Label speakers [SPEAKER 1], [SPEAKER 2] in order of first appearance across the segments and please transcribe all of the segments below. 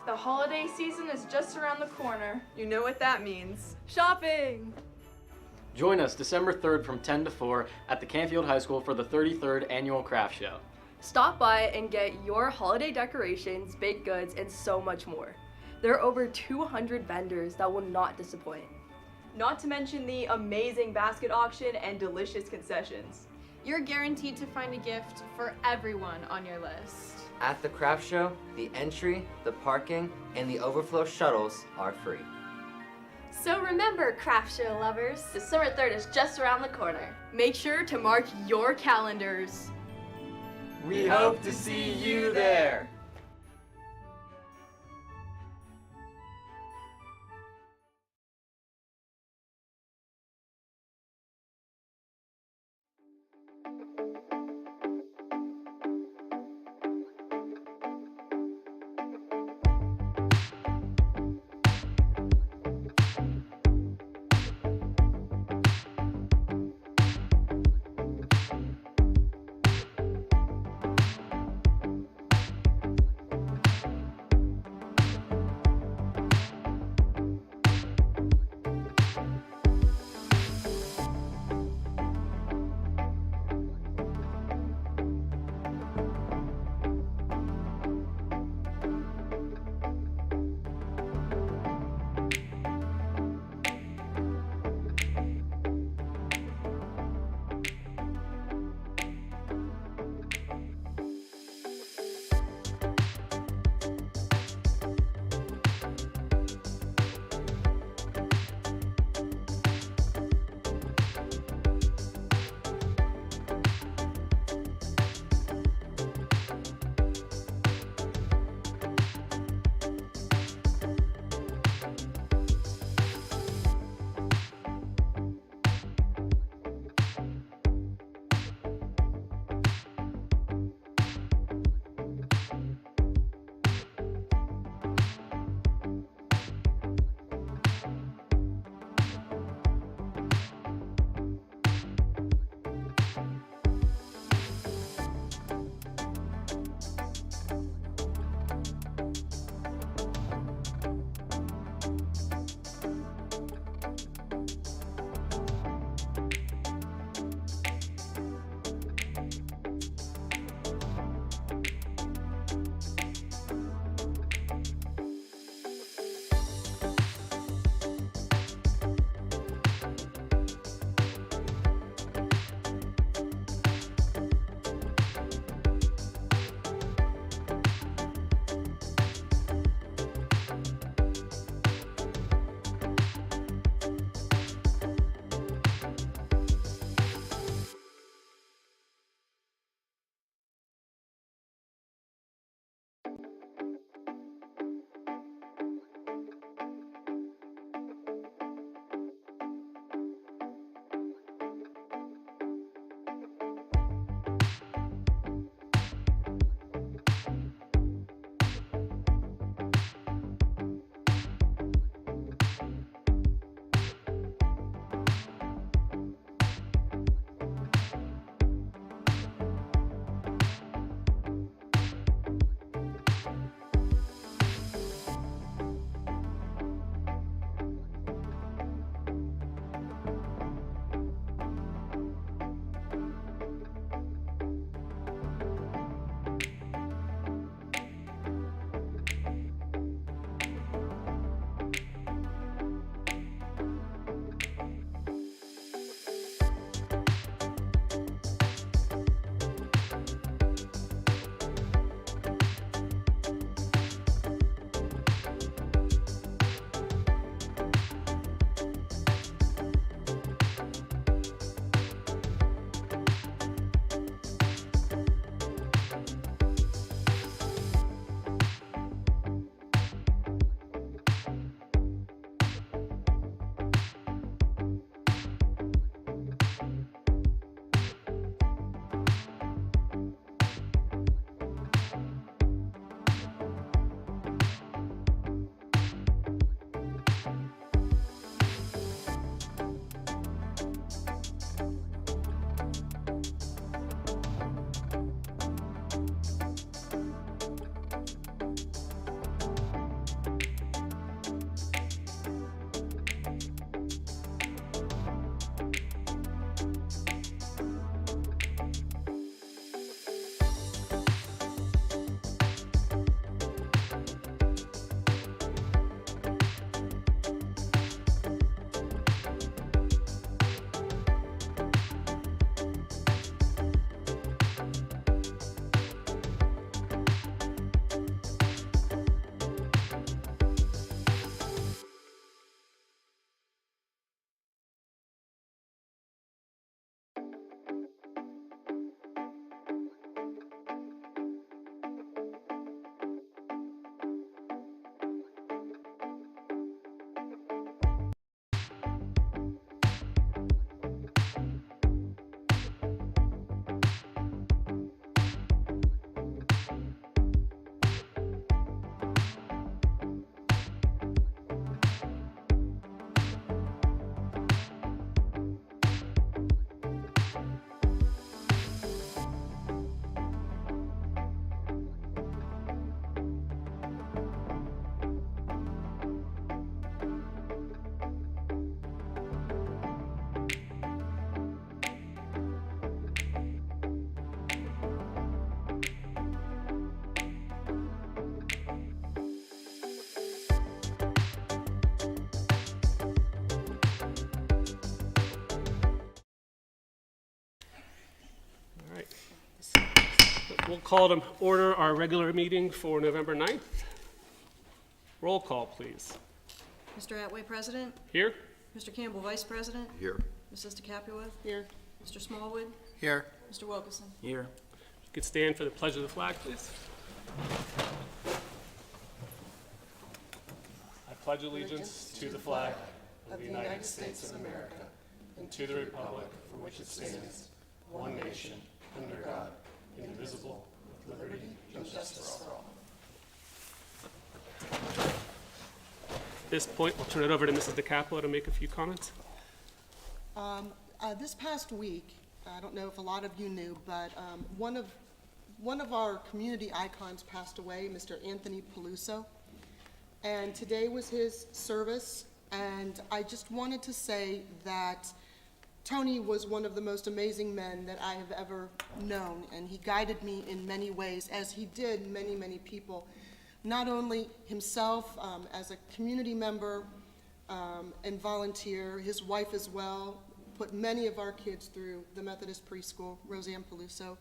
[SPEAKER 1] The holiday season is just around the corner.
[SPEAKER 2] You know what that means.
[SPEAKER 1] Shopping!
[SPEAKER 3] Join us December 3rd from 10 to 4 at the Canfield High School for the 33rd Annual Craft Show.
[SPEAKER 4] Stop by and get your holiday decorations, baked goods, and so much more. There are over 200 vendors that will not disappoint.
[SPEAKER 2] Not to mention the amazing basket auction and delicious concessions.
[SPEAKER 5] You're guaranteed to find a gift for everyone on your list.
[SPEAKER 6] At the craft show, the entry, the parking, and the overflow shuttles are free.
[SPEAKER 7] So remember, craft show lovers,
[SPEAKER 4] December 3rd is just around the corner. Make sure to mark your calendars.
[SPEAKER 3] We hope to see you there!
[SPEAKER 8] We'll call to order our regular meeting for November 9th. Roll call, please.
[SPEAKER 9] Mr. Atway, President.
[SPEAKER 8] Here?
[SPEAKER 9] Mr. Campbell, Vice President.
[SPEAKER 10] Here.
[SPEAKER 9] Mrs. DeCapua.
[SPEAKER 8] Here.
[SPEAKER 9] Mr. Smallwood.
[SPEAKER 10] Here.
[SPEAKER 9] Mr. Wilkerson.
[SPEAKER 3] Here.
[SPEAKER 8] You could stand for the pledge of the flag, please. I pledge allegiance to the flag of the United States of America and to the republic for which it stands, one nation, under God, indivisible, with liberty and justice for all. At this point, we'll turn it over to Mrs. DeCapua to make a few comments.
[SPEAKER 11] This past week, I don't know if a lot of you knew, but one of our community icons passed away, Mr. Anthony Peluso. And today was his service, and I just wanted to say that Tony was one of the most amazing men that I have ever known, and he guided me in many ways, as he did many, many people. Not only himself as a community member and volunteer, his wife as well, put many of our kids through the Methodist preschool, Roseanne Peluso.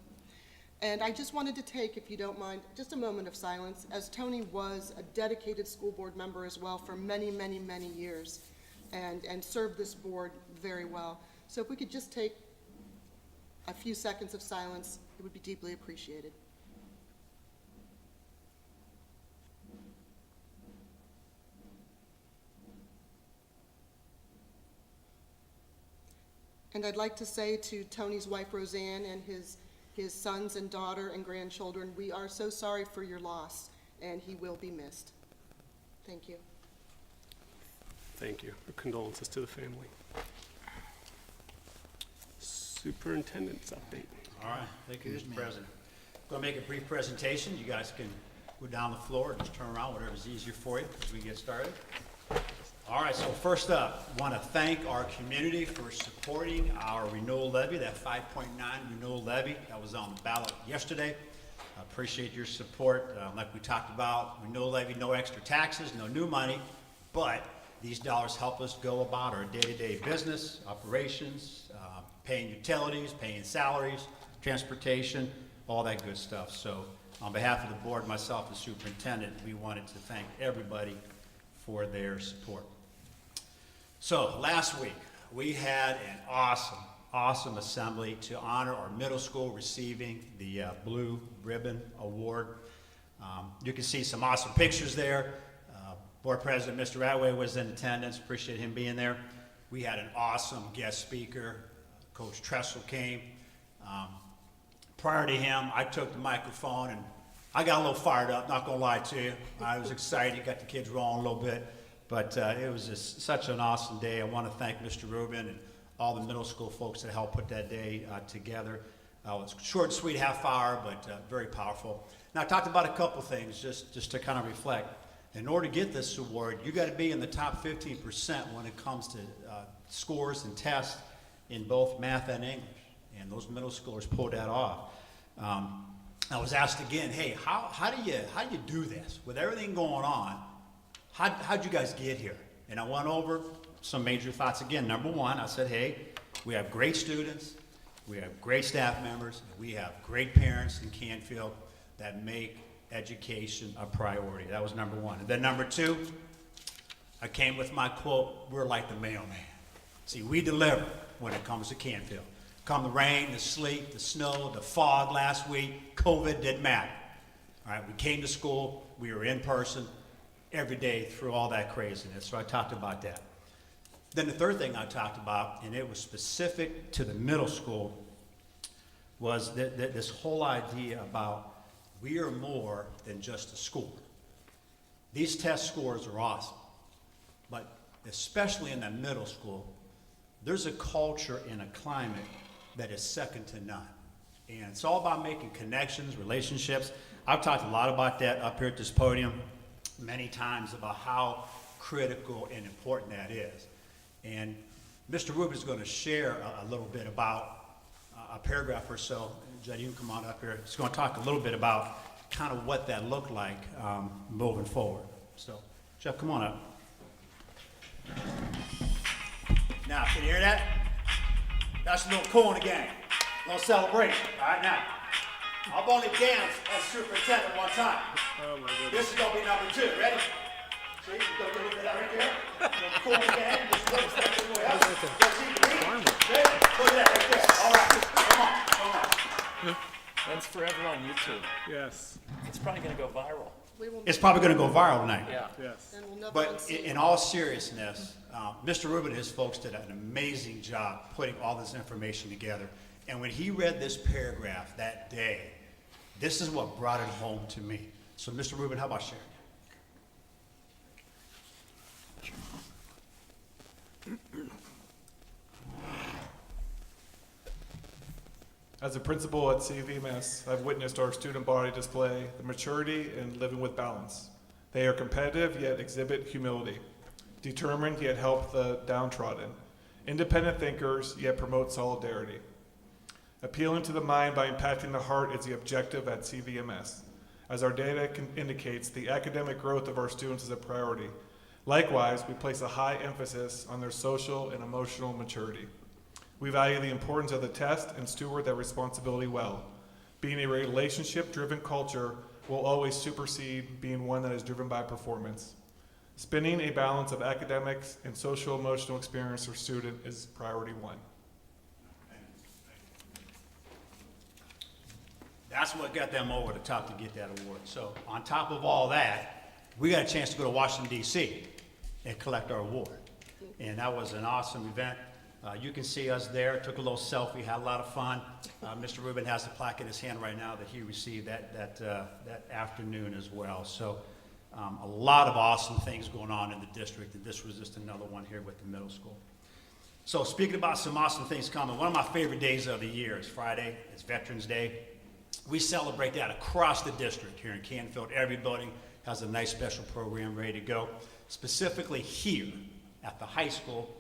[SPEAKER 11] And I just wanted to take, if you don't mind, just a moment of silence, as Tony was a dedicated school board member as well for many, many, many years, and served this board very well. So if we could just take a few seconds of silence, it would be deeply appreciated. And I'd like to say to Tony's wife, Roseanne, and his sons and daughter and grandchildren, we are so sorry for your loss, and he will be missed. Thank you.
[SPEAKER 8] Thank you. Our condolences to the family. Superintendent's update.
[SPEAKER 12] All right, thank you, Mr. President. I'm going to make a brief presentation. You guys can go down the floor and just turn around, whatever's easier for you as we get started. All right, so first up, I want to thank our community for supporting our renewal levy, that 5.9 renewal levy that was on the ballot yesterday. I appreciate your support. Like we talked about, renewal levy, no extra taxes, no new money, but these dollars help us go about our day-to-day business, operations, paying utilities, paying salaries, transportation, all that good stuff. So on behalf of the board, myself, the superintendent, we wanted to thank everybody for their support. So last week, we had an awesome assembly to honor our middle school receiving the Blue Ribbon Award. You can see some awesome pictures there. Board President Mr. Atway was in attendance. Appreciate him being there. We had an awesome guest speaker. Coach Tressel came. Prior to him, I took the microphone and I got a little fired up, not gonna lie to you. I was excited, got the kids rolling a little bit, but it was just such an awesome day. I want to thank Mr. Rubin and all the middle school folks that helped put that day together. It was short and sweet, half hour, but very powerful. Now I talked about a couple things just to kind of reflect. In order to get this award, you got to be in the top 15% when it comes to scores and tests in both math and English, and those middle schoolers pulled that off. I was asked again, hey, how do you do this with everything going on? How'd you guys get here? And I went over some major thoughts again. Number one, I said, hey, we have great students, we have great staff members, we have great parents in Canfield that make education a priority. That was number one. And then number two, I came with my quote, we're like the mailman. See, we deliver when it comes to Canfield. Come the rain, the sleet, the snow, the fog last week, COVID didn't matter. All right, we came to school, we were in person every day through all that craziness, so I talked about that. Then the third thing I talked about, and it was specific to the middle school, was that this whole idea about we are more than just a school. These test scores are awesome, but especially in the middle school, there's a culture and a climate that is second to none. And it's all about making connections, relationships. I've talked a lot about that up here at this podium many times about how critical and important that is. And Mr. Rubin is going to share a little bit about a paragraph or so. Judd, you can come on up here. He's going to talk a little bit about kind of what that looked like moving forward. So, Jeff, come on up. Now, can you hear that? That's a little cool in the game. A little celebration. All right, now. I've only danced as superintendent one time.
[SPEAKER 8] Oh my goodness.
[SPEAKER 12] This is gonna be number 2. Ready? See, you go look at that right there. The cool again. Just put it back to the way up. Go see the beat. Ready? Look at that right there. All right. Come on.
[SPEAKER 10] That's forever on YouTube.
[SPEAKER 8] Yes.
[SPEAKER 10] It's probably going to go viral.
[SPEAKER 12] It's probably gonna go viral tonight.
[SPEAKER 10] Yeah.
[SPEAKER 8] Yes.
[SPEAKER 11] And we'll never
[SPEAKER 12] But
[SPEAKER 11] unsee
[SPEAKER 12] in all seriousness, Mr. Rubin and his folks did an amazing job putting all this information together. And when he read this paragraph that day, this is what brought it home to me. So, Mr. Rubin, how about sharing?
[SPEAKER 13] As a principal at CVMS, I've witnessed our student body display the maturity in living with balance. They are competitive yet exhibit humility, determined yet help the downtrodden, independent thinkers yet promote solidarity. Appealing to the mind by impacting the heart is the objective at CVMS. As our data indicates, the academic growth of our students is a priority. Likewise, we place a high emphasis on their social and emotional maturity. We value the importance of the test and steward that responsibility well. Being a relationship-driven culture will always supersede being one that is driven by performance. Spinning a balance of academics and social-emotional experience for student is priority 1.
[SPEAKER 12] That's what got them over the top to get that award. So on top of all that, we got a chance to go to Washington, D.C. and collect our award. And that was an awesome event. You can see us there, took a little selfie, had a lot of fun. Mr. Rubin has the plaque in his hand right now that he received that afternoon as well. So a lot of awesome things going on in the district, and this was just another one here with the middle school. So speaking about some awesome things coming, one of my favorite days of the year is Friday. It's Veterans Day. We celebrate that across the district here in Canfield. Every building has a nice special program ready to go. Specifically here at the high school,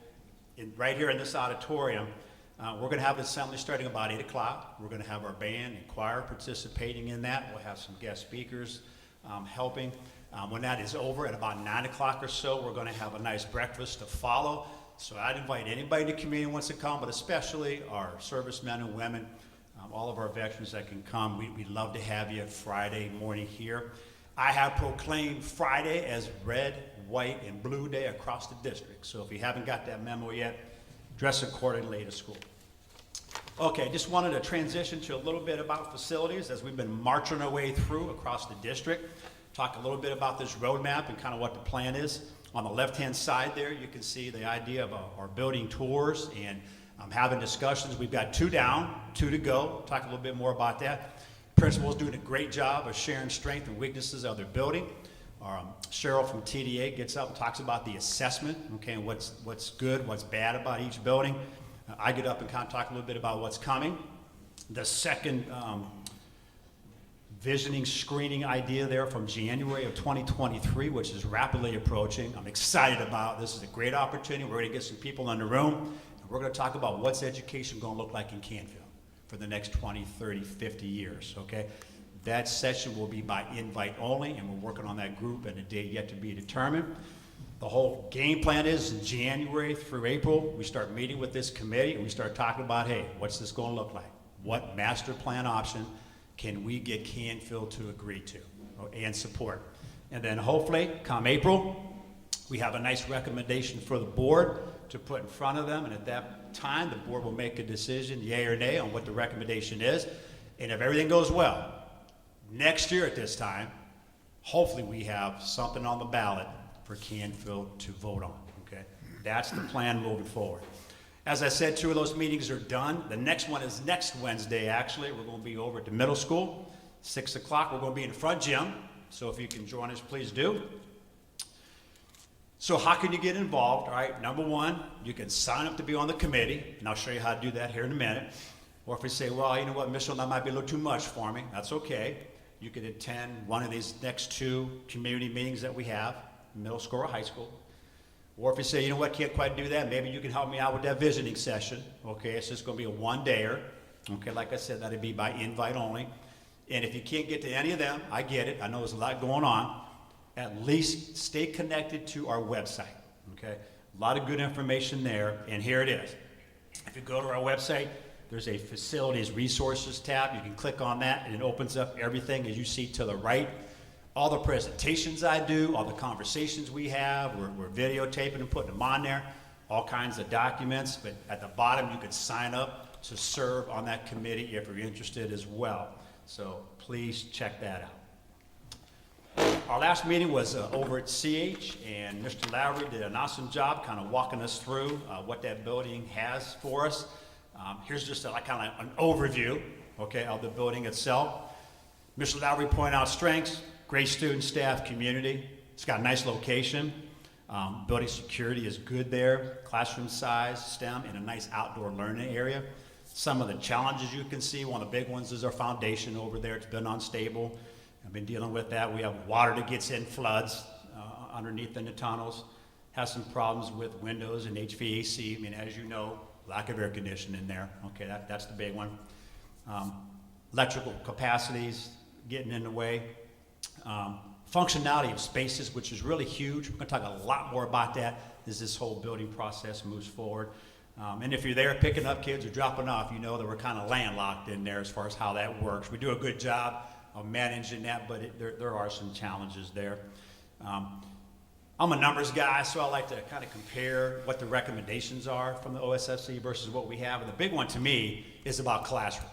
[SPEAKER 12] right here in this auditorium, we're going to have an assembly starting about 8 o'clock. We're going to have our band and choir participating in that. We'll have some guest speakers helping. When that is over at about 9 o'clock or so, we're going to have a nice breakfast to follow. So I'd invite anybody in the community who wants to come, but especially our servicemen and women, all of our veterans that can come. We'd love to have you Friday morning here. I have proclaimed Friday as Red, White, and Blue Day across the district. So if you haven't got that memo yet, dress accordingly to school. Okay, just wanted to transition to a little bit about facilities as we've been marching our way through across the district. Talk a little bit about this roadmap and kind of what the plan is. On the left-hand side there, you can see the idea of our building tours and having discussions. We've got 2 down, 2 to go. Talk a little bit more about that. Principal's doing a great job of sharing strengths and weaknesses of their building. Cheryl from TDA gets up and talks about the assessment, okay, and what's good, what's bad about each building. I get up and kind of talk a little bit about what's coming. The second visioning screening idea there from January of 2023, which is rapidly approaching. I'm excited about. This is a great opportunity. We're going to get some people in the room, and we're going to talk about what's education going to look like in Canfield for the next 20, 30, 50 years, okay? That session will be by invite only, and we're working on that group and a date yet to be determined. The whole game plan is in January through April, we start meeting with this committee and we start talking about, hey, what's this going to look like? What master plan option can we get Canfield to agree to and support? And then hopefully, come April, we have a nice recommendation for the board to put in front of them, and at that time, the board will make a decision, yay or nay, on what the recommendation is. And if everything goes well, next year at this time, hopefully we have something on the ballot for Canfield to vote on, okay? That's the plan moving forward. As I said, 2 of those meetings are done. The next one is next Wednesday, actually. We're going to be over at the middle school, 6 o'clock. We're going to be in the front gym, so if you can join us, please do. So how can you get involved? All right, number 1, you can sign up to be on the committee, and I'll show you how to do that here in a minute. Or if you say, well, you know what, Mitchell, that might be a little too much for me, that's okay. You could attend one of these next 2 community meetings that we have, middle school or high school. Or if you say, you know what, can't quite do that, maybe you can help me out with that visioning session. Okay, it's just going to be a 1-dayer. Okay, like I said, that'd be by invite only. And if you can't get to any of them, I get it. I know there's a lot going on. At least stay connected to our website. Okay, a lot of good information there, and here it is. If you go to our website, there's a facilities resources tab. You can click on that and it opens up everything as you see to the right. All the presentations I do, all the conversations we have, we're videotaping and putting them on there, all kinds of documents, but at the bottom you could sign up to serve on that committee if you're interested as well. So please check that out. Our last meeting was over at CH, and Mr. Lowry did an awesome job kind of walking us through what that building has for us. Here's just kind of an overview, okay, of the building itself. Mr. Lowry pointed out strengths, great student, staff, community. It's got a nice location. Building security is good there. Classroom size, STEM, and a nice outdoor learning area. Some of the challenges you can see, one of the big ones is our foundation over there. It's been unstable. I've been dealing with that. We have water that gets in floods underneath in the tunnels. Has some problems with windows and HVAC. I mean, as you know, lack of air conditioning there. Okay, that's the big one. Electrical capacities getting in the way. Functionality of spaces, which is really huge. We're going to talk a lot more about that as this whole building process moves forward. And if you're there picking up kids or dropping off, you know that we're kind of landlocked in there as far as how that works. We do a good job of managing that, but there are some challenges there. I'm a numbers guy, so I like to kind of compare what the recommendations are from the OSFC versus what we have. And the big one to me is about classroom.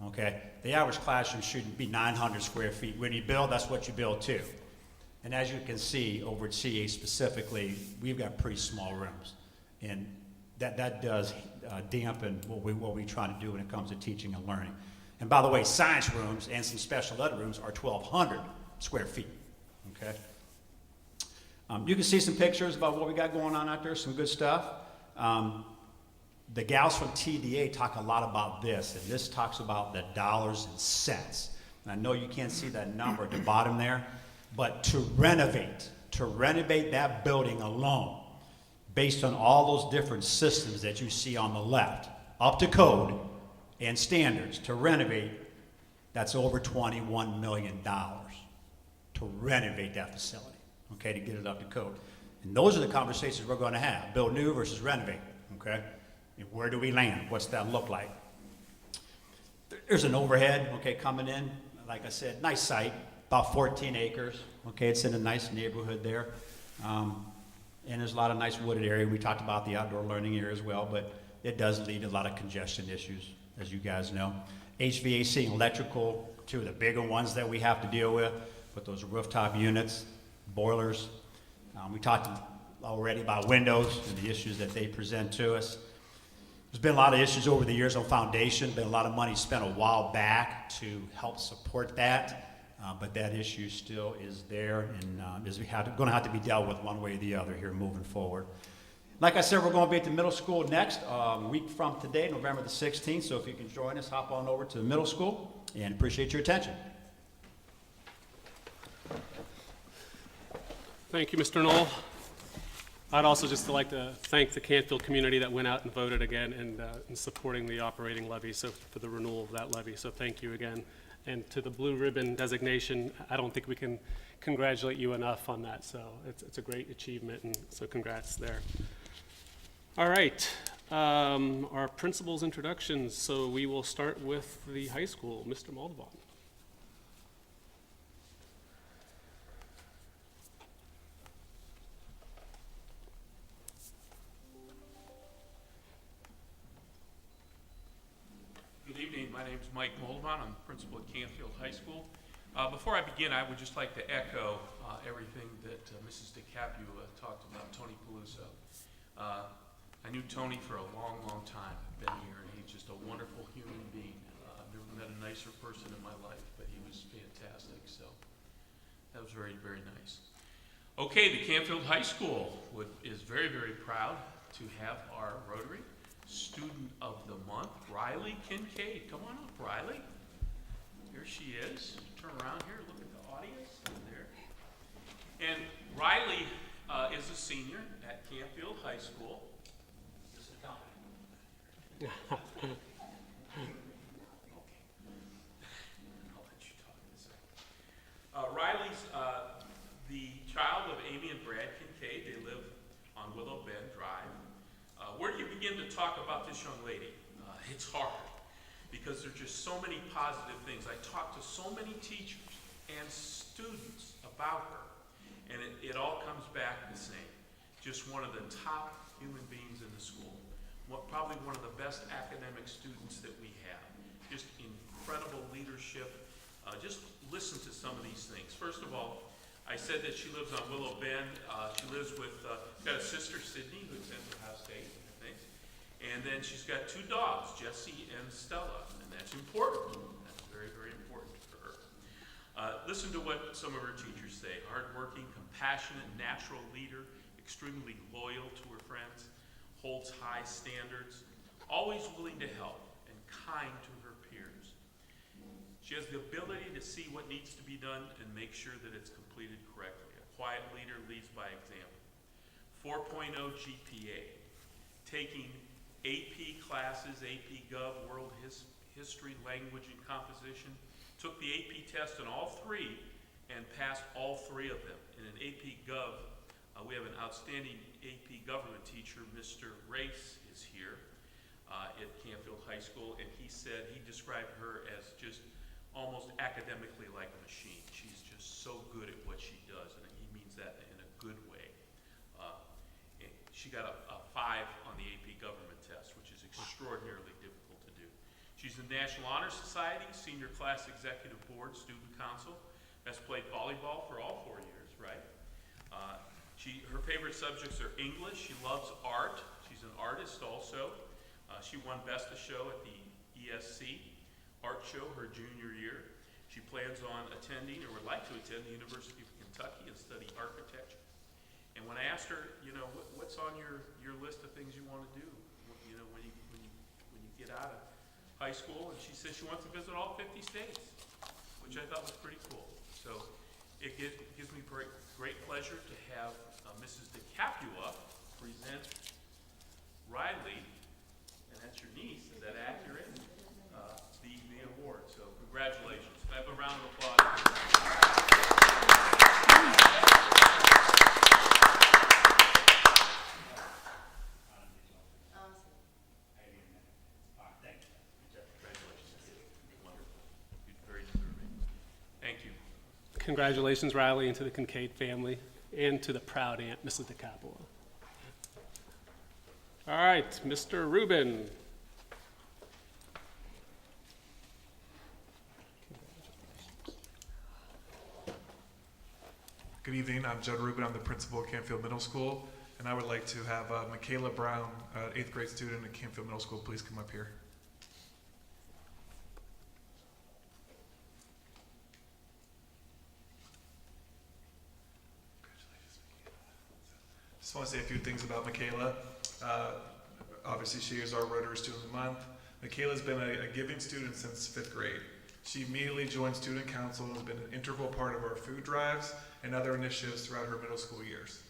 [SPEAKER 12] Okay, the average classroom should be 900 square feet. When you build, that's what you build to. And as you can see over at CA specifically, we've got pretty small rooms, and that does dampen what we try to do when it comes to teaching and learning. And by the way, science rooms and some special ed rooms are 1,200 square feet. Okay. You can see some pictures about what we got going on out there. Some good stuff. The gals from TDA talk a lot about this, and this talks about the dollars and cents. And I know you can't see that number at the bottom there, but to renovate that building alone, based on all those different systems that you see on the left, up to code and standards, to renovate, that's over $21 million to renovate that facility, okay, to get it up to code. And those are the conversations we're going to have, build new versus renovate, okay? Where do we land? What's that look like? There's an overhead, okay, coming in. Like I said, nice site, about 14 acres. Okay, it's in a nice neighborhood there. And there's a lot of nice wooded area. We talked about the outdoor learning area as well, but it does lead to a lot of congestion issues, as you guys know. HVAC and electrical, two of the bigger ones that we have to deal with those rooftop units, boilers. We talked already about windows and the issues that they present to us. There's been a lot of issues over the years on foundation, been a lot of money spent a while back to help support that, but that issue still is there and is going to have to be dealt with one way or the other here moving forward. Like I said, we're going to be at the middle school next, a week from today, November the 16th, so if you can join us, hop on over to the middle school, and appreciate your attention.
[SPEAKER 8] Thank you, Mr. Knoll. I'd also just like to thank the Canfield community that went out and voted again and in supporting the operating levy, so for the renewal of that levy. So thank you again. And to the Blue Ribbon designation, I don't think we can congratulate you enough on that. So it's a great achievement, and so congrats there. All right, our principal's introductions. So we will start with the high school, Mr. Moldavon.
[SPEAKER 14] Good evening. My name is Mike Moldavon. I'm principal at Canfield High School. Before I begin, I would just like to echo everything that Mrs. DeCapua talked about, Tony Peluso. I knew Tony for a long, long time. I've been here, and he's just a wonderful human being. I've never met a nicer person in my life, but he was fantastic, so that was very, very nice. Okay, the Canfield High School is very, very proud to have our Rotary Student of the Month, Riley Kincaid. Come on up, Riley. Here she is. Turn around here, look at the audience. There. And Riley is a senior at Canfield High School. Riley's the child of Amy and Brad Kincaid. They live on Willow Bend Drive. Where do you begin to talk about this young lady? It's hard because there are just so many positive things. I talked to so many teachers and students about her, and it all comes back the same. Just one of the top human beings in the school. Probably one of the best academic students that we have. Just incredible leadership. Just listen to some of these things. First of all, I said that she lives on Willow Bend. She lives with, got a sister, Sydney, who attends Ohio State, I think. And then she's got 2 dogs, Jessie and Stella, and that's important. That's very, very important for her. Listen to what some of her teachers say. Hardworking, compassionate, natural leader, extremely loyal to her friends, holds high standards, always willing to help, and kind to her peers. She has the ability to see what needs to be done and make sure that it's completed correctly. A quiet leader leads by example. 4.0 GPA, taking AP classes, AP Gov, World History, Language, and Composition, took the AP test in all 3 and passed all 3 of them. In an AP Gov, we have an outstanding AP government teacher, Mr. Race, is here at Canfield High School, and he described her as just almost academically like a machine. She's just so good at what she does, and he means that in a good way. She got a 5 on the AP government test, which is extraordinarily difficult to do. She's in the National Honor Society, Senior Class Executive Board, Student Council, has played volleyball for all 4 years, right? Her favorite subjects are English. She loves art. She's an artist also. She won Best of Show at the ESC art show her junior year. She plans on attending, or would like to attend, the University of Kentucky and study architecture. And when I asked her, what's on your list of things you want to do, when you get out of high school, and she says she wants to visit all 50 states, which I thought was pretty cool. So it gives me great pleasure to have Mrs. DeCapua present Riley, and that's your niece, is that accurate? The award. So congratulations. Can I have a round of applause?
[SPEAKER 15] Congratulations, Riley, and to the Kincaid family, and to the proud aunt, Mrs. DeCapua. All right, Mr. Rubin.
[SPEAKER 13] Good evening, I'm Judd Rubin. I'm the principal at Canfield Middle School, and I would like to have Michaela Brown, 8th grade student at Canfield Middle School, please come up here. Just want to say a few things about Michaela. Obviously, she is our Rotary Student of the Month. Michaela's been a giving student since 5th grade. She immediately joined Student Council and has been an integral part of our food drives and other initiatives throughout her middle school years.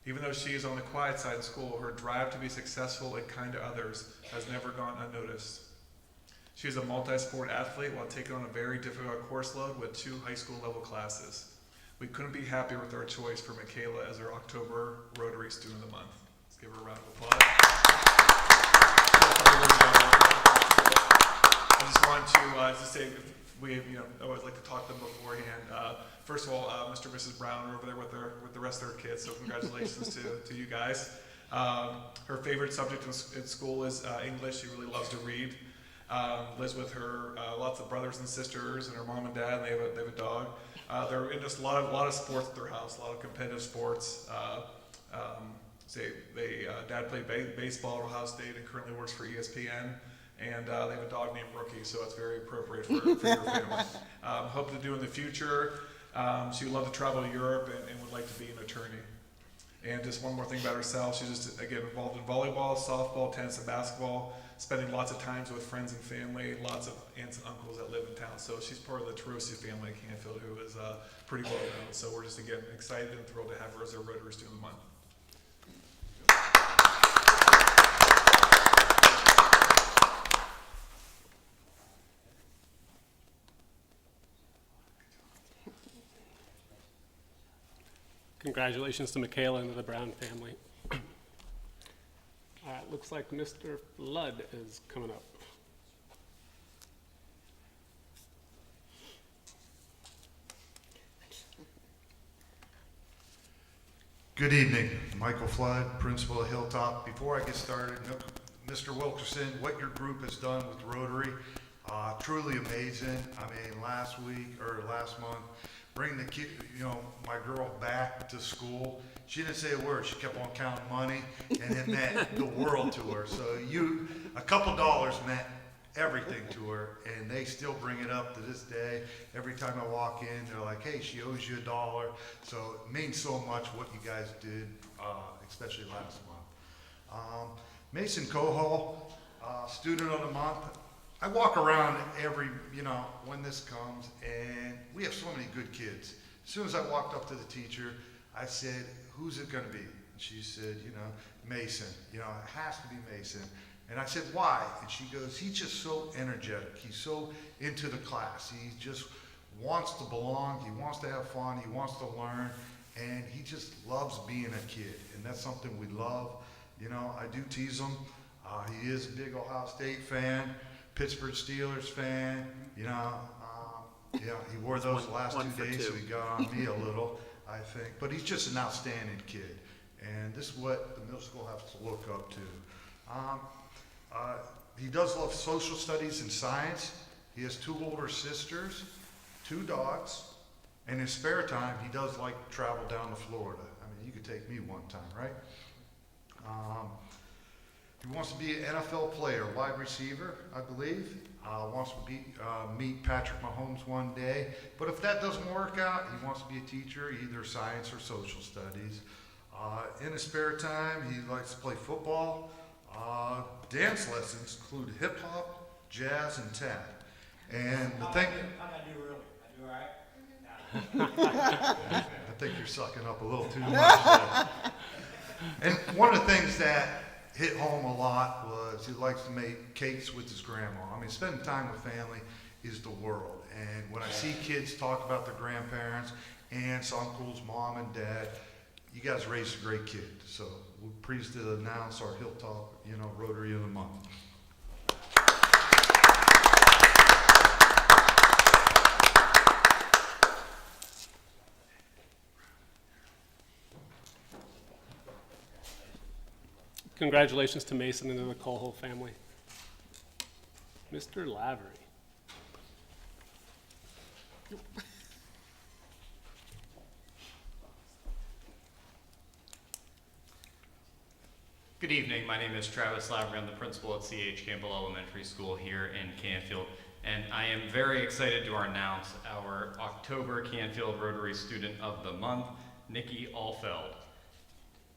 [SPEAKER 13] Even though she is on the quiet side of school, her drive to be successful and kind to others has never gone unnoticed. She is a multi-sport athlete while taking on a very difficult course load with 2 high school level classes. We couldn't be happier with our choice for Michaela as our October Rotary Student of the Month. Let's give her a round of applause. I just want to say, we always like to talk to them beforehand. First of all, Mr. and Mrs. Brown are over there with the rest of their kids, so congratulations to you guys. Her favorite subject in school is English. She really loves to read. Lives with her lots of brothers and sisters and her mom and dad, and they have a dog. They're in just a lot of sports at their house, a lot of competitive sports. Dad played baseball at Ohio State and currently works for ESPN. And they have a dog named Rookie, so it's very appropriate for your family. Hope to do in the future. She would love to travel to Europe and would like to be an attorney. And just one more thing about herself, she's just, again, involved in volleyball, softball, tennis, and basketball, spending lots of times with friends and family, lots of aunts and uncles that live in town. So she's part of the Tarosi family at Canfield, who is pretty well known. So we're just, again, excited and thrilled to have her as our Rotary Student of the Month.
[SPEAKER 15] Congratulations to Michaela and to the Brown family. All right, looks like Mr. Flood is coming up.
[SPEAKER 16] Good evening, Michael Flood, principal of Hilltop. Before I get started, Mr. Wilkerson, what your group has done with Rotary, truly amazing. I mean, last month, bringing the kid, my girl back to school. She didn't say a word. She kept on counting money, and it meant the world to her. So a couple dollars meant everything to her, and they still bring it up to this day. Every time I walk in, they're like, hey, she owes you $1. So it means so much what you guys did, especially last month. Mason Cohol, student of the month. I walk around when this comes, and we have so many good kids. As soon as I walked up to the teacher, I said, who's it gonna be? And she said, Mason, it has to be Mason. And I said, why? And she goes, he's just so energetic. He's so into the class. He just wants to belong. He wants to have fun. He wants to learn. And he just loves being a kid. And that's something we love. I do tease him. He is a big Ohio State fan, Pittsburgh Steelers fan. He wore those last 2 days, so he got on me a little, I think. But he's just an outstanding kid. And this is what the middle school has to look up to. He does love social studies and science. He has 2 older sisters, 2 dogs, and in his spare time, he does like to travel down to Florida. I mean, you could take me one time, right? He wants to be an NFL player, wide receiver, I believe. Wants to meet Patrick Mahomes one day. But if that doesn't work out, he wants to be a teacher, either science or social studies. In his spare time, he likes to play football. Dance lessons include hip hop, jazz, and tap. And the thing.
[SPEAKER 12] How did I do really? I do all right?
[SPEAKER 16] I think you're sucking up a little too much there. And one of the things that hit home a lot was he likes to make cakes with his grandma. I mean, spending time with family is the world. And when I see kids talk about their grandparents, aunts, uncles, mom, and dad, you guys raised a great kid. So we're pleased to announce our Hilltop, Rotary of the Month.
[SPEAKER 15] Congratulations to Mason and the Cohol family. Mr. Lavery.
[SPEAKER 17] Good evening, my name is Travis Lavery. I'm the principal at C.H. Campbell Elementary School here in Canfield, and I am very excited to announce our October Canfield Rotary Student of the Month, Nikki Alfeld.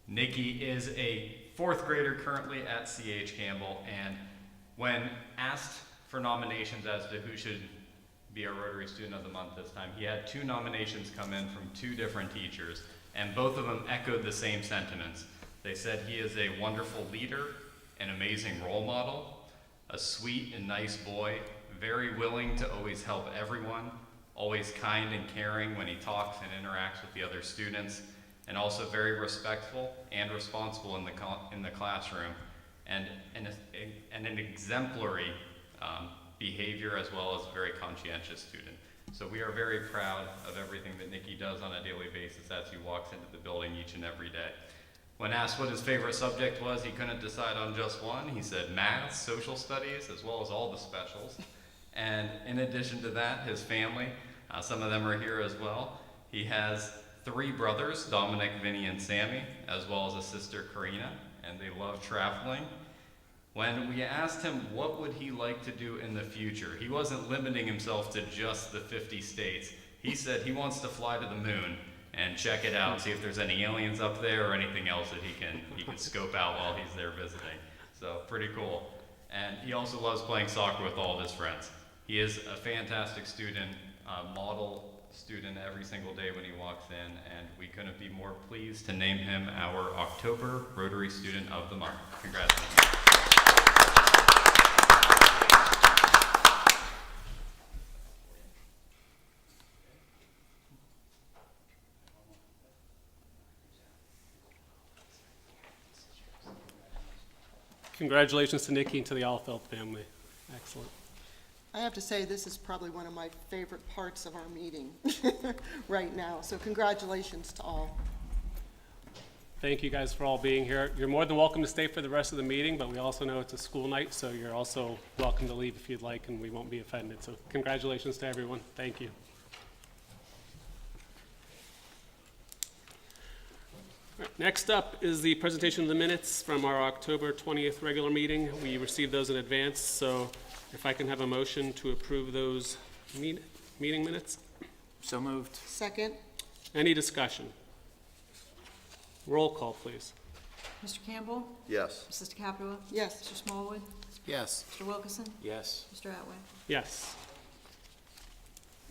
[SPEAKER 17] Nikki is a 4th grader currently at C.H. Campbell, and when asked for nominations as to who should be our Rotary Student of the Month this time, he had 2 nominations come in from 2 different teachers, and both of them echoed the same sentiments. They said he is a wonderful leader, an amazing role model, a sweet and nice boy, very willing to always help everyone, always kind and caring when he talks and interacts with the other students, and also very respectful and responsible in the classroom, and an exemplary behavior as well as a very conscientious student. So we are very proud of everything that Nikki does on a daily basis as he walks into the building each and every day. When asked what his favorite subject was, he couldn't decide on just one. He said math, social studies, as well as all the specials. And in addition to that, his family, some of them are here as well. He has 3 brothers, Dominic, Vinny, and Sammy, as well as a sister, Karina, and they love traveling. When we asked him what would he like to do in the future, he wasn't limiting himself to just the 50 states. He said he wants to fly to the moon and check it out, see if there's any aliens up there or anything else that he can scope out while he's there visiting. So pretty cool. And he also loves playing soccer with all of his friends. He is a fantastic student, model student every single day when he walks in, and we couldn't be more pleased to name him our October Rotary Student of the Month. Congratulations.
[SPEAKER 15] Congratulations to Nikki and to the Alfeld family. Excellent.
[SPEAKER 11] I have to say, this is probably one of my favorite parts of our meeting right now, so congratulations to all.
[SPEAKER 15] Thank you guys for all being here. You're more than welcome to stay for the rest of the meeting, but we also know it's a school night, so you're also welcome to leave if you'd like, and we won't be offended. So congratulations to everyone. Thank you. All right, next up is the presentation of the minutes from our October 20th regular meeting. We received those in advance, so if I can have a motion to approve those meeting minutes.
[SPEAKER 3] So moved.
[SPEAKER 11] Second?
[SPEAKER 15] Any discussion? Roll call, please.
[SPEAKER 9] Mr. Campbell?
[SPEAKER 16] Yes.
[SPEAKER 9] Mrs. DeCapua?
[SPEAKER 11] Yes.
[SPEAKER 9] Mr. Smallwood?
[SPEAKER 3] Yes.
[SPEAKER 9] Mr. Wilkerson?
[SPEAKER 3] Yes.
[SPEAKER 9] Mr. Atwood?
[SPEAKER 15] Yes.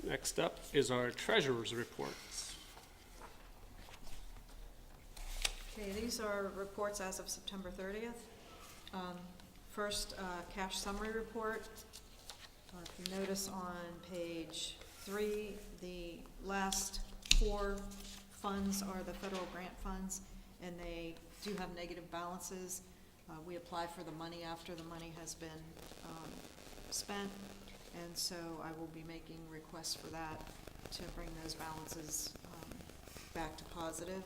[SPEAKER 15] Next up is our treasurer's reports.
[SPEAKER 9] Okay, these are reports as of September 30th. First, cash summary report. If you notice on page 3, the last 4 funds are the federal grant funds, and they do have negative balances. We apply for the money after the money has been spent, and so I will be making requests for that to bring those balances back to positive.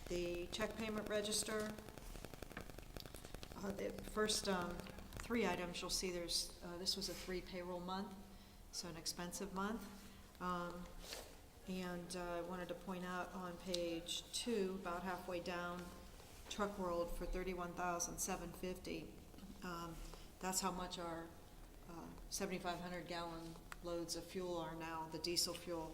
[SPEAKER 9] The check payment register, the first 3 items you'll see there's, this was a 3 payroll month, so an expensive month. And I wanted to point out on page 2, about halfway down, Truck World for $31,750. That's how much our 7,500 gallon loads of fuel are now, the diesel fuel.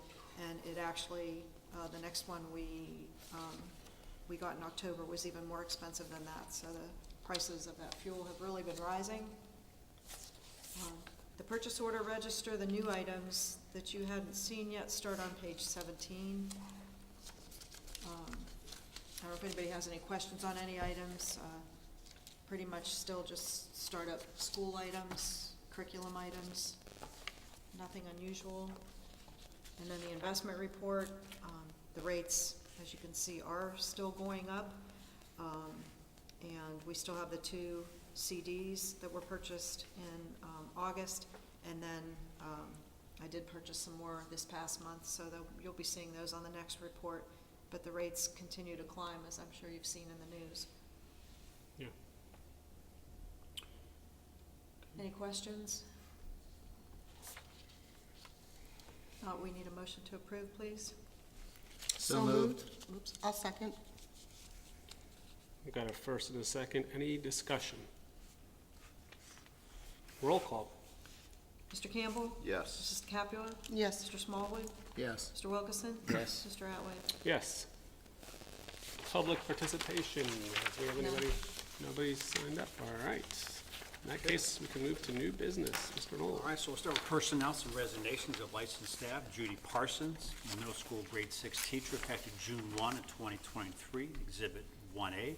[SPEAKER 9] And it actually, the next one we got in October was even more expensive than that. So the prices of that fuel have really been rising. The purchase order register, the new items that you hadn't seen yet start on page 17. I don't know if anybody has any questions on any items. Pretty much still just startup school items, curriculum items, nothing unusual. And then the investment report, the rates, as you can see, are still going up. And we still have the 2 CDs that were purchased in August, and then I did purchase some more this past month, so you'll be seeing those on the next report. But the rates continue to climb, as I'm sure you've seen in the news.
[SPEAKER 15] Yeah.
[SPEAKER 9] Any questions? We need a motion to approve, please.
[SPEAKER 3] So moved.
[SPEAKER 11] Oops, I'll second.
[SPEAKER 15] We've got a first and a second. Any discussion? Roll call.
[SPEAKER 9] Mr. Campbell?
[SPEAKER 16] Yes.
[SPEAKER 9] Mrs. DeCapua?
[SPEAKER 11] Yes.
[SPEAKER 9] Mr. Smallwood?
[SPEAKER 3] Yes.
[SPEAKER 9] Mr. Wilkerson?
[SPEAKER 3] Yes.
[SPEAKER 9] Mr. Atwood?
[SPEAKER 15] Yes. Public participation. Do we have anybody? Nobody signed up. All right. In that case, we can move to new business. Mr. Knoll.
[SPEAKER 12] All right, so we'll start with personnel, some resignations of licensed staff. Judy Parsons, middle school grade 6 teacher, effective June 1 of 2023, Exhibit 1A.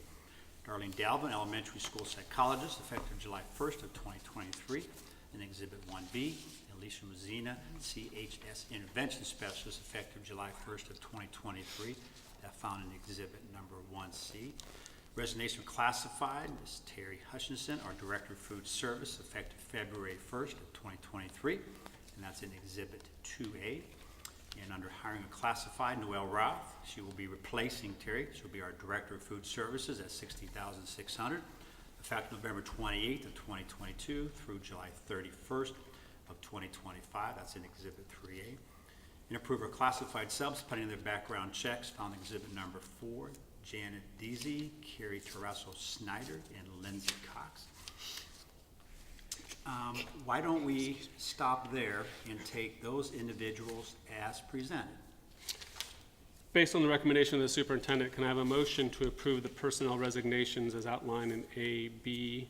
[SPEAKER 12] Darlene Dalvin, elementary school psychologist, effective July 1st of 2023, in Exhibit 1B. Alicia Mazzina, CHS intervention specialist, effective July 1st of 2023, that found in Exhibit number 1C. Resignation classified, Ms. Terry Hutchinson, our Director of Food Service, effective February 1st of 2023, and that's in Exhibit 2A. And under hiring a classified, Noelle Roth, she will be replacing Terry. She'll be our Director of Food Services at $60,600, effective November 28th of 2022 through July 31st of 2025. That's in Exhibit 3A. And approve our classified subs pending their background checks, found in Exhibit number 4. Janet Deasy, Carrie Terrasso Snyder, and Lindsay Cox. Why don't we stop there and take those individuals as presented?
[SPEAKER 15] Based on the recommendation of the superintendent, can I have a motion to approve the personnel resignations as outlined in A, B,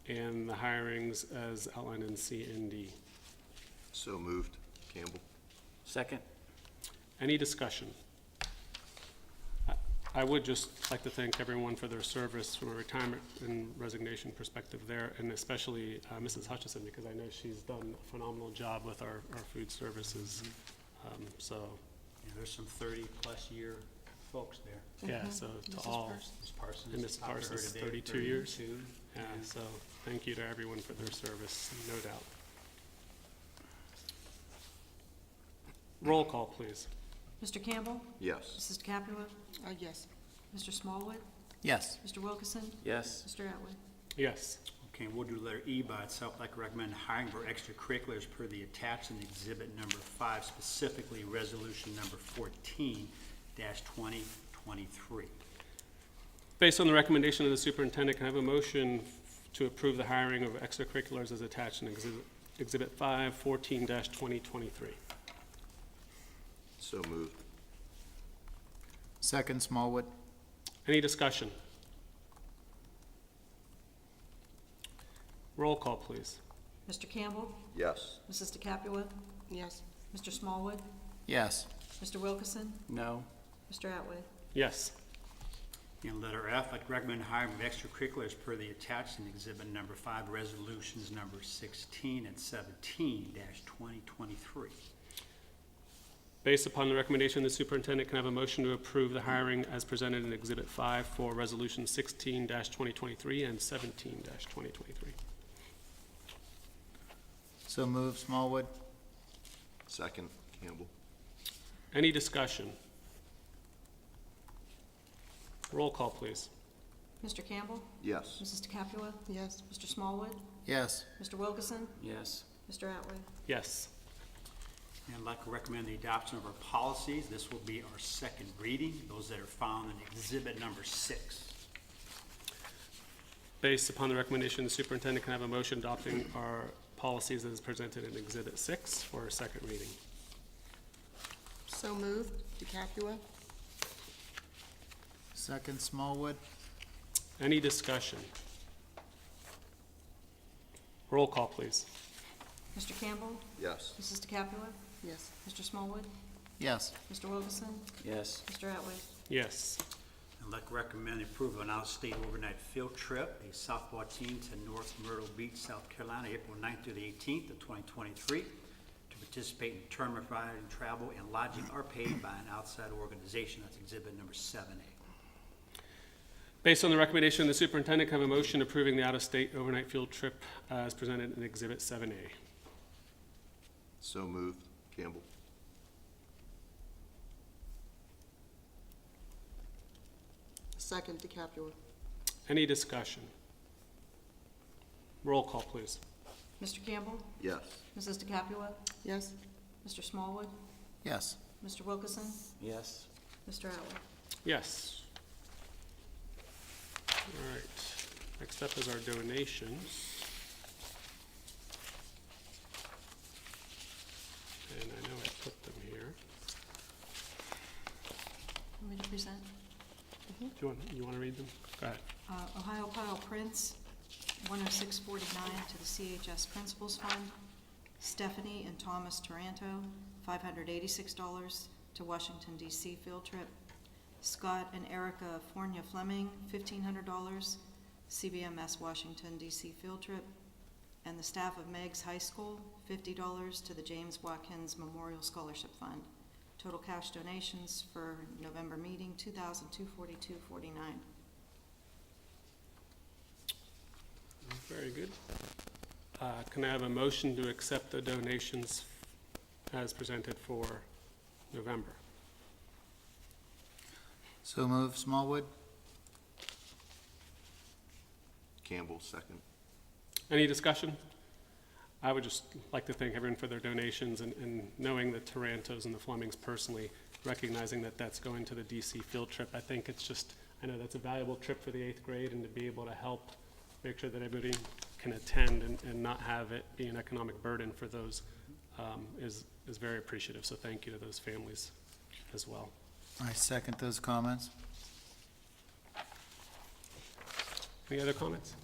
[SPEAKER 15] and the hirings as outlined in C and D?
[SPEAKER 16] So moved. Campbell.
[SPEAKER 3] Second.
[SPEAKER 15] Any discussion? I would just like to thank everyone for their service from a retirement and resignation perspective there, and especially Mrs. Hutchison, because I know she's done a phenomenal job with our food services. So
[SPEAKER 12] Yeah, there's some 30-plus year folks there.
[SPEAKER 15] Yeah, so to all.
[SPEAKER 12] Ms. Parsons.
[SPEAKER 15] And Ms.
[SPEAKER 12] talked to her
[SPEAKER 15] Parsons,
[SPEAKER 12] today,
[SPEAKER 15] 32 years.
[SPEAKER 12] 32.
[SPEAKER 15] Yeah, so thank you to everyone for their service, no doubt. Roll call, please.
[SPEAKER 9] Mr. Campbell?
[SPEAKER 18] Yes.
[SPEAKER 9] Mrs. DeCapua?
[SPEAKER 11] Yes.
[SPEAKER 9] Mr. Smallwood?
[SPEAKER 18] Yes.
[SPEAKER 9] Mr. Wilkerson?
[SPEAKER 18] Yes.
[SPEAKER 9] Mr. Atwood?
[SPEAKER 15] Yes.
[SPEAKER 12] Okay, we'll do letter E by itself. I'd like to recommend hiring for extracurriculars per the attached in exhibit number 5, specifically resolution number 14-2023.
[SPEAKER 15] Based on the recommendation of the superintendent, can I have a motion to approve the hiring of extracurriculars as attached in exhibit 5, 14-2023?
[SPEAKER 18] So moved. Second, Smallwood.
[SPEAKER 15] Any discussion? Roll call, please.
[SPEAKER 9] Mr. Campbell?
[SPEAKER 18] Yes.
[SPEAKER 9] Mrs. DeCapua?
[SPEAKER 11] Yes.
[SPEAKER 9] Mr. Smallwood?
[SPEAKER 18] Yes.
[SPEAKER 9] Mr. Wilkerson?
[SPEAKER 18] No.
[SPEAKER 9] Mr. Atwood?
[SPEAKER 15] Yes.
[SPEAKER 12] And letter F, I'd like to recommend hiring of extracurriculars per the attached in exhibit number 5, resolutions number 16 and 17-2023.
[SPEAKER 15] Based upon the recommendation of the superintendent, can I have a motion to approve the hiring as presented in exhibit 5 for resolution 16-2023 and 17-2023?
[SPEAKER 18] So moved, Smallwood. Second, Campbell.
[SPEAKER 15] Any discussion? Roll call, please.
[SPEAKER 9] Mr. Campbell?
[SPEAKER 18] Yes.
[SPEAKER 9] Mrs. DeCapua?
[SPEAKER 11] Yes.
[SPEAKER 9] Mr. Smallwood?
[SPEAKER 18] Yes.
[SPEAKER 9] Mr. Wilkerson?
[SPEAKER 18] Yes.
[SPEAKER 9] Mr. Atwood?
[SPEAKER 15] Yes.
[SPEAKER 12] And I'd like to recommend the adoption of our policies. This will be our second reading, those that are found in exhibit number 6.
[SPEAKER 15] Based upon the recommendation of the superintendent, can I have a motion adopting our policies as presented in exhibit 6 for a second reading?
[SPEAKER 11] So moved. DeCapua?
[SPEAKER 18] Second, Smallwood.
[SPEAKER 15] Any discussion? Roll call, please.
[SPEAKER 9] Mr. Campbell?
[SPEAKER 18] Yes.
[SPEAKER 9] Mrs. DeCapua?
[SPEAKER 11] Yes.
[SPEAKER 9] Mr. Smallwood?
[SPEAKER 18] Yes.
[SPEAKER 9] Mr. Wilkerson?
[SPEAKER 18] Yes.
[SPEAKER 9] Mr. Atwood?
[SPEAKER 15] Yes.
[SPEAKER 12] I'd like to recommend the approval of an out-of-state overnight field trip, a softball team to North Myrtle Beach, South Carolina, April 9th through the 18th of 2023. To participate in tournament riding, travel, and lodging are paid by an outside organization. That's exhibit number 7A.
[SPEAKER 15] Based on the recommendation of the superintendent, can I have a motion approving the out-of-state overnight field trip as presented in exhibit 7A?
[SPEAKER 18] So moved, Campbell.
[SPEAKER 11] Second, DeCapua?
[SPEAKER 15] Any discussion? Roll call, please.
[SPEAKER 9] Mr. Campbell?
[SPEAKER 18] Yes.
[SPEAKER 9] Mrs. DeCapua?
[SPEAKER 11] Yes.
[SPEAKER 9] Mr. Smallwood?
[SPEAKER 18] Yes.
[SPEAKER 9] Mr. Wilkerson?
[SPEAKER 18] Yes.
[SPEAKER 9] Mr. Atwood?
[SPEAKER 15] Yes. All right. Next up is our donations. And I know I put them here.
[SPEAKER 9] Want me to present?
[SPEAKER 15] Do you want to read them? Go ahead.
[SPEAKER 9] Ohio Pile Prince, 106.49 to the CHS Principals Fund. Stephanie and Thomas Taranto, $586 to Washington, D.C. field trip. Scott and Erica Fornia Fleming, $1,500, CBMS Washington, D.C. field trip. And the staff of Meigs High School, $50 to the James Watkins Memorial Scholarship Fund. Total cash donations for November meeting, $2,242.49.
[SPEAKER 15] Very good. Can I have a motion to accept the donations as presented for November?
[SPEAKER 18] So moved, Smallwood. Campbell, second.
[SPEAKER 15] Any discussion? I would just like to thank everyone for their donations and knowing the Tarantos and the Flemings personally, recognizing that that's going to the DC field trip. I think it's just, I know that's a valuable trip for the 8th grade, and to be able to help make sure that everybody can attend and not have it be an economic burden for those is very appreciative. So thank you to those families as well.
[SPEAKER 18] I second those comments.
[SPEAKER 15] Any other comments?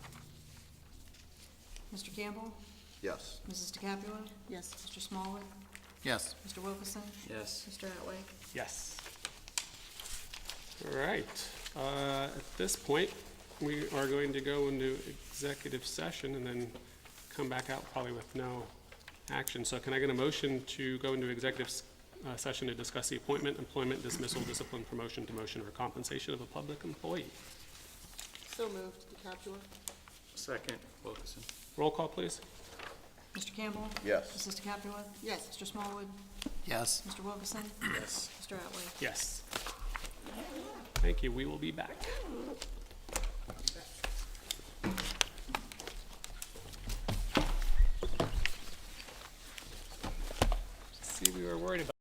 [SPEAKER 9] Mr. Campbell?
[SPEAKER 18] Yes.
[SPEAKER 9] Mrs. DeCapua?
[SPEAKER 11] Yes.
[SPEAKER 9] Mr. Smallwood?
[SPEAKER 18] Yes.
[SPEAKER 9] Mr. Wilkerson?
[SPEAKER 18] Yes.
[SPEAKER 9] Mr. Atwood?
[SPEAKER 15] Yes. All right. At this point, we are going to go into executive session and then come back out probably with no action. So can I get a motion to go into executive session to discuss the appointment, employment, dismissal, discipline, promotion, demotion, or compensation of a public employee.
[SPEAKER 11] So moved. DeCapua?
[SPEAKER 10] Second, Wilkerson.
[SPEAKER 15] Roll call, please.
[SPEAKER 9] Mr. Campbell?
[SPEAKER 18] Yes.
[SPEAKER 9] Mrs. DeCapua?
[SPEAKER 11] Yes.
[SPEAKER 9] Mr. Smallwood?
[SPEAKER 18] Yes.
[SPEAKER 9] Mr. Wilkerson?
[SPEAKER 10] Yes.
[SPEAKER 9] Mr. Atlee?
[SPEAKER 15] Yes. Thank you. We will be back. See, we were worried about.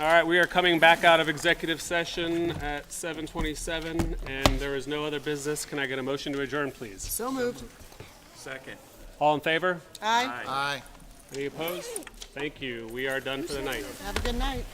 [SPEAKER 15] All right, we are coming back out of executive session at 7:27, and there is no other business. Can I get a motion to adjourn, please?
[SPEAKER 11] So moved.
[SPEAKER 10] Second.
[SPEAKER 15] All in favor?
[SPEAKER 11] Aye.
[SPEAKER 18] Aye.
[SPEAKER 15] Any opposed? Thank you. We are done for the night.
[SPEAKER 11] Have a good night.